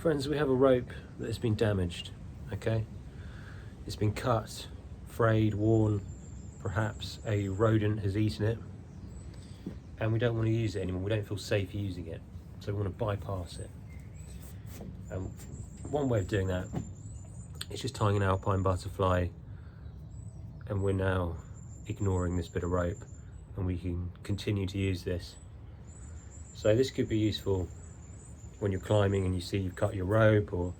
Friends, we have a rope that has been damaged, okay? It's been cut, frayed, worn, perhaps a rodent has eaten it, and we don't want to use it anymore. We don't feel safe using it, so we want to bypass it. And one way of doing that is just tying an Alpine butterfly, and we're now ignoring this bit of rope, and we can continue to use this. So this could be useful when you're climbing and you see you've cut your rope, or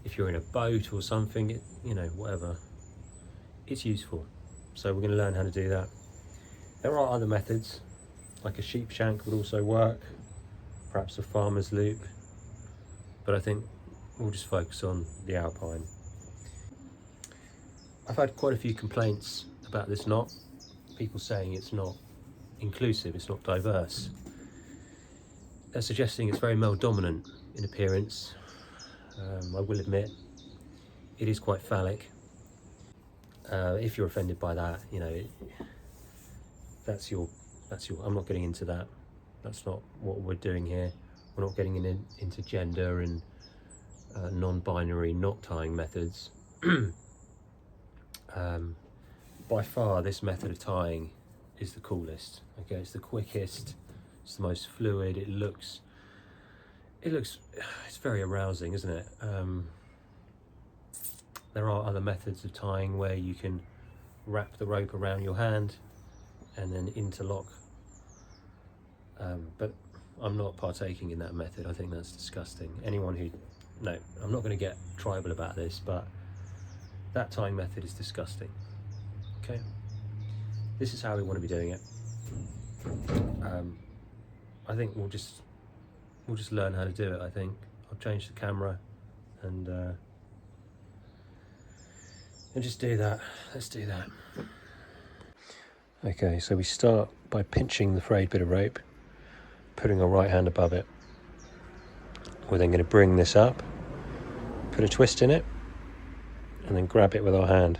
if you're in a boat or something, you know, whatever, it's useful. So we're going to learn how to do that. There are other methods, like a sheep shank would also work, perhaps a farmer's loop, but I think we'll just focus on the Alpine. I've had quite a few complaints about this knot, people saying it's not inclusive, it's not diverse. They're suggesting it's very male dominant in appearance. I will admit, it is quite phallic. If you're offended by that, you know, that's your, I'm not getting into that. That's not what we're doing here. We're not getting into gender and non-binary knot tying methods. By far, this method of tying is the coolest. Okay, it's the quickest, it's the most fluid. It looks, it's very arousing, isn't it? There are other methods of tying where you can wrap the rope around your hand and then interlock, but I'm not partaking in that method. I think that's disgusting. Anyone who, no, I'm not going to get tribal about this, but that tying method is disgusting. Okay, this is how we want to be doing it. I think we'll just learn how to do it. I think I'll change the camera and just do that. Let's do that. Okay, so we start by pinching the frayed bit of rope, putting our right hand above it. We're then going to bring this up, put a twist in it, and then grab it with our hand.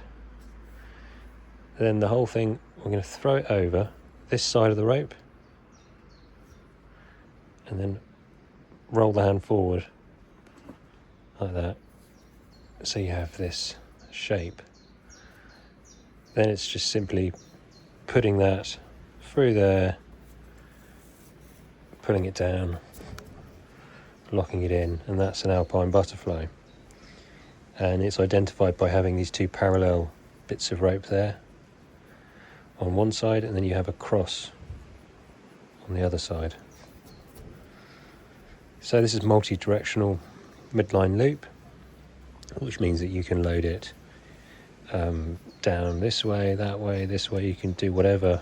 And then the whole thing, we're going to throw it over this side of the rope, and then roll the hand forward like that, so you have this shape. Then it's just simply putting that through there, pulling it down, locking it in, and that's an Alpine butterfly. And it's identified by having these two parallel bits of rope there on one side, and then you have a cross on the other side. So this is multi-directional midline loop, which means that you can load it down this way, that way, this way. You can do whatever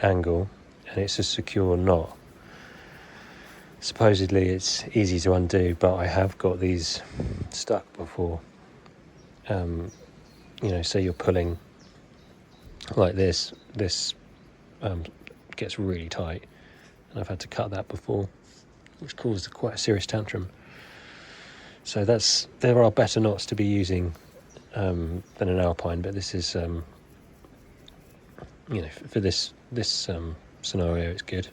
angle, and it's a secure knot. Supposedly it's easy to undo, but I have got these stuck before. You know, say you're pulling like this gets really tight, and I've had to cut that before, which caused quite a serious tantrum. So there are better knots to be using than an Alpine, but this is you know, for this scenario it's good.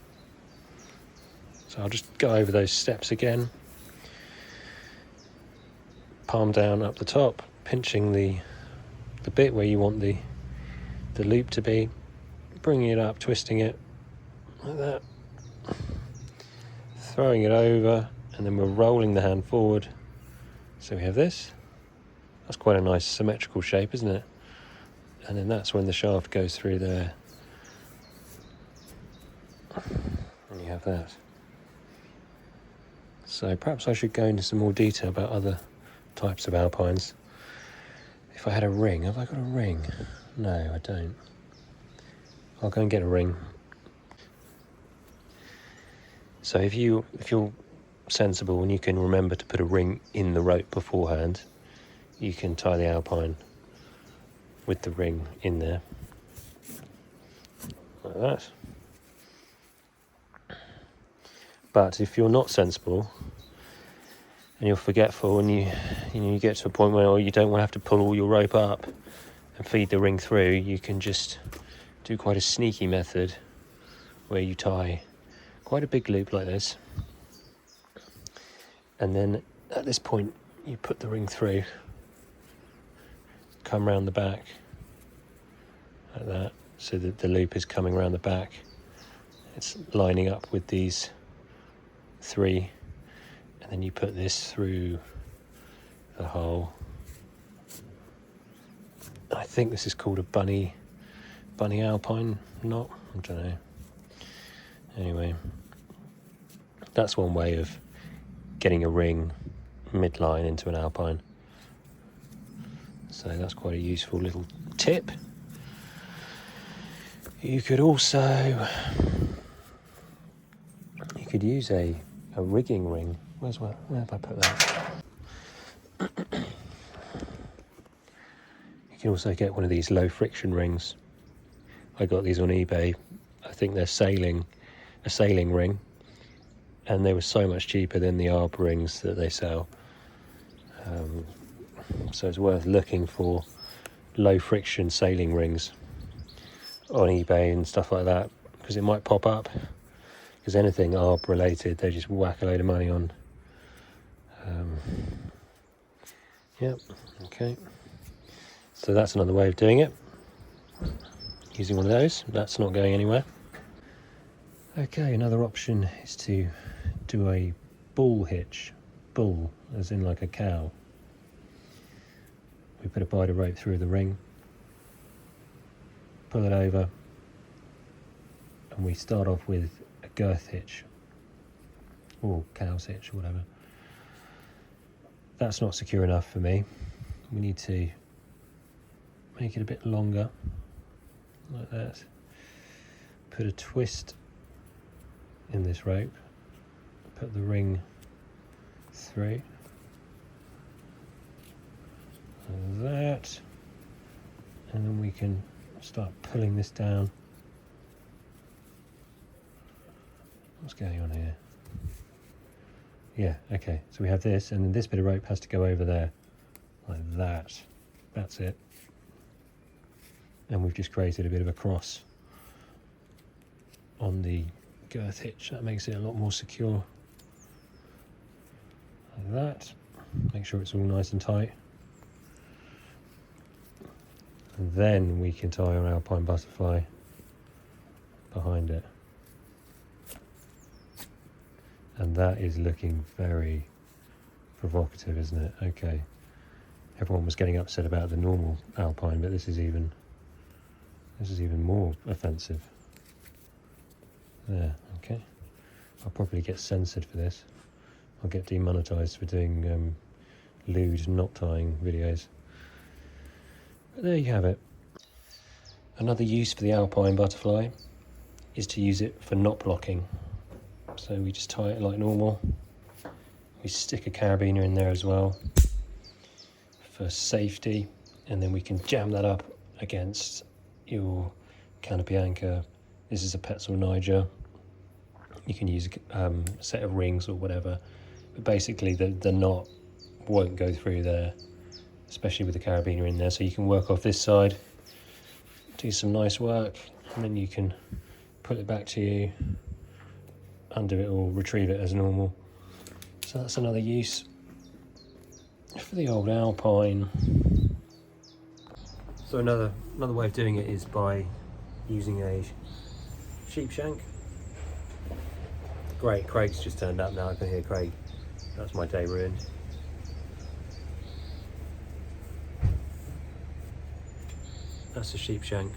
So I'll just go over those steps again. Palm down up the top, pinching the bit where you want the loop to be, bringing it up, twisting it like that, throwing it over, and then we're rolling the hand forward. So we have this. That's quite a nice symmetrical shape, isn't it? And then that's when the shaft goes through there, and you have that. So perhaps I should go into some more detail about other types of Alpines. If I had a ring, have I got a ring? No, I don't. I'll go and get a ring. So if you're sensible and you can remember to put a ring in the rope beforehand, you can tie the Alpine with the ring in there, like that. But if you're not sensible and you're forgetful, and you get to a point where you don't want to have to pull all your rope up and feed the ring through, you can just do quite a sneaky method where you tie quite a big loop like this, and then at this point you put the ring through, come round the back like that, so that the loop is coming around the back. It's lining up with these 3, and then you put this through the hole. I think this is called a bunny Alpine knot, I don't know. Anyway, that's one way of getting a ring midline into an Alpine. So that's quite a useful little tip. You could also, you could use a rigging ring. Where have I put that? You can also get one of these low friction rings. I got these on eBay. I think they're a sailing ring, and they were so much cheaper than the Arb rings that they sell. So it's worth looking for low friction sailing rings on eBay and stuff like that, because it might pop up. Because anything Arb related, they just whack a load of money on. Yep, okay. So that's another way of doing it. Using one of those, that's not going anywhere. Okay, another option is to do a bull hitch. Bull, as in like a cow. We put a binder rope through the ring, pull it over, and we start off with a girth hitch, or cow's hitch, or whatever. That's not secure enough for me. We need to make it a bit longer, like that. Put a twist in this rope, put the ring through, like that, and then we can start pulling this down. What's going on here? Yeah, okay, so we have this, and then this bit of rope has to go over there, like that. That's it. And we've just created a bit of a cross on the girth hitch. That makes it a lot more secure. Like that. Make sure it's all nice and tight. And then we can tie our Alpine butterfly behind it. And that is looking very provocative, isn't it? Okay. Everyone was getting upset about the normal Alpine, but this is even more offensive. There, okay. I'll probably get censored for this. I'll get demonetised for doing lewd knot tying videos. But there you have it. Another use for the Alpine butterfly is to use it for knot blocking. So we just tie it like normal. We stick a carabiner in there as well for safety, and then we can jam that up against your canopy anchor. This is a Petzl Niger. You can use a set of rings or whatever, but basically the knot won't go through there, especially with the carabiner in there. So you can work off this side, do some nice work, and then you can put it back to you, undo it or retrieve it as normal. So that's another use for the old Alpine. So another way of doing it is by using a sheep shank. Great, Craig's just turned up now. I can hear Craig. That's my day ruined. That's a sheep shank.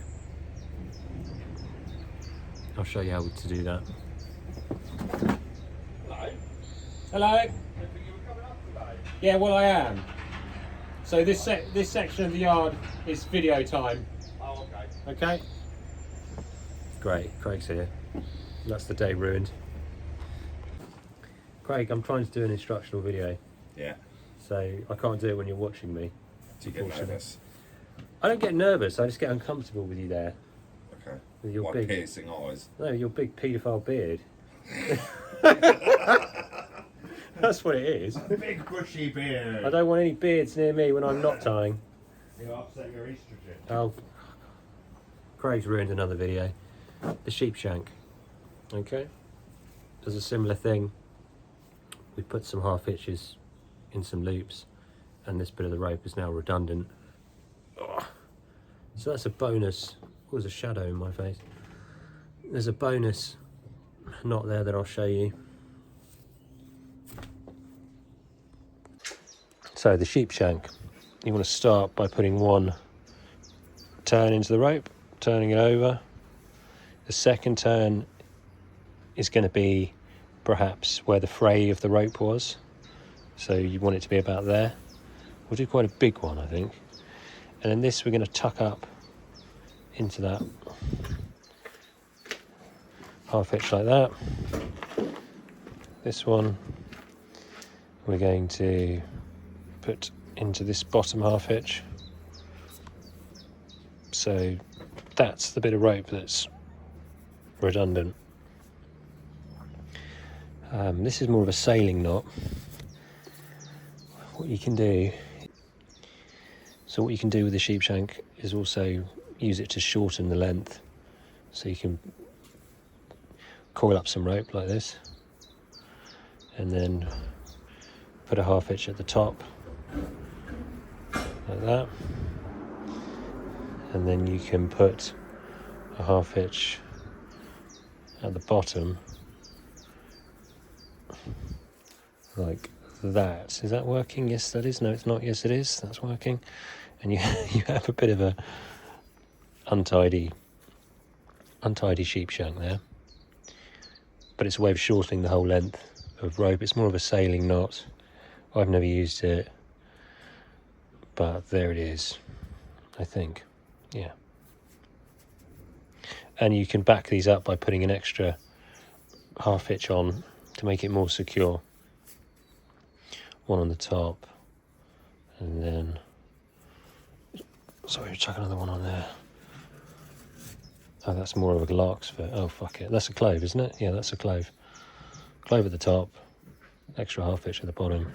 I'll show you how to do that. Hello. Hello. I think you were coming up today. Yeah, well I am. So this section of the yard is video time. Oh, okay. Okay. Great, Craig's here. That's the day ruined. Craig, I'm trying to do an instructional video, Yeah. so I can't do it when you're watching me. Do you get nervous? I don't get nervous, I just get uncomfortable with you there. Okay. With your My big piercing eyes. No, your big paedophile beard. That's what it is. A big bushy beard. I don't want any beards near me when I'm not tying. You upset your estrogen. Oh, Craig's ruined another video. The sheep shank. Okay. There's a similar thing. We put some half hitches in some loops, and this bit of the rope is now redundant. Oh. So that's a bonus. Oh, there's a shadow in my face. There's a bonus knot there that I'll show you. So the sheep shank, you want to start by putting one turn into the rope, turning it over. The second turn is going to be perhaps where the fray of the rope was, so you want it to be about there. We'll do quite a big one, I think. And then this we're going to tuck up into that half hitch like that. This one we're going to put into this bottom half hitch. So that's the bit of rope that's redundant. This is more of a sailing knot. What you can do with the sheep shank is also use it to shorten the length. So you can coil up some rope like this, and then put a half hitch at the top, like that. And then you can put a half hitch at the bottom, like that. Is that working? Yes, that is. No, it's not. Yes, it is. That's working. And you you have a bit of a untidy sheep shank there. But it's a way of shortening the whole length of rope. It's more of a sailing knot. I've never used it, but there it is, I think. Yeah. And you can back these up by putting an extra half hitch on to make it more secure. One on the top, and then, sorry, chuck another one on there. Oh, that's more of a larkspur. Oh, fuck it. That's a clove, isn't it? Yeah, that's a clove. Clove at the top, extra half hitch at the bottom,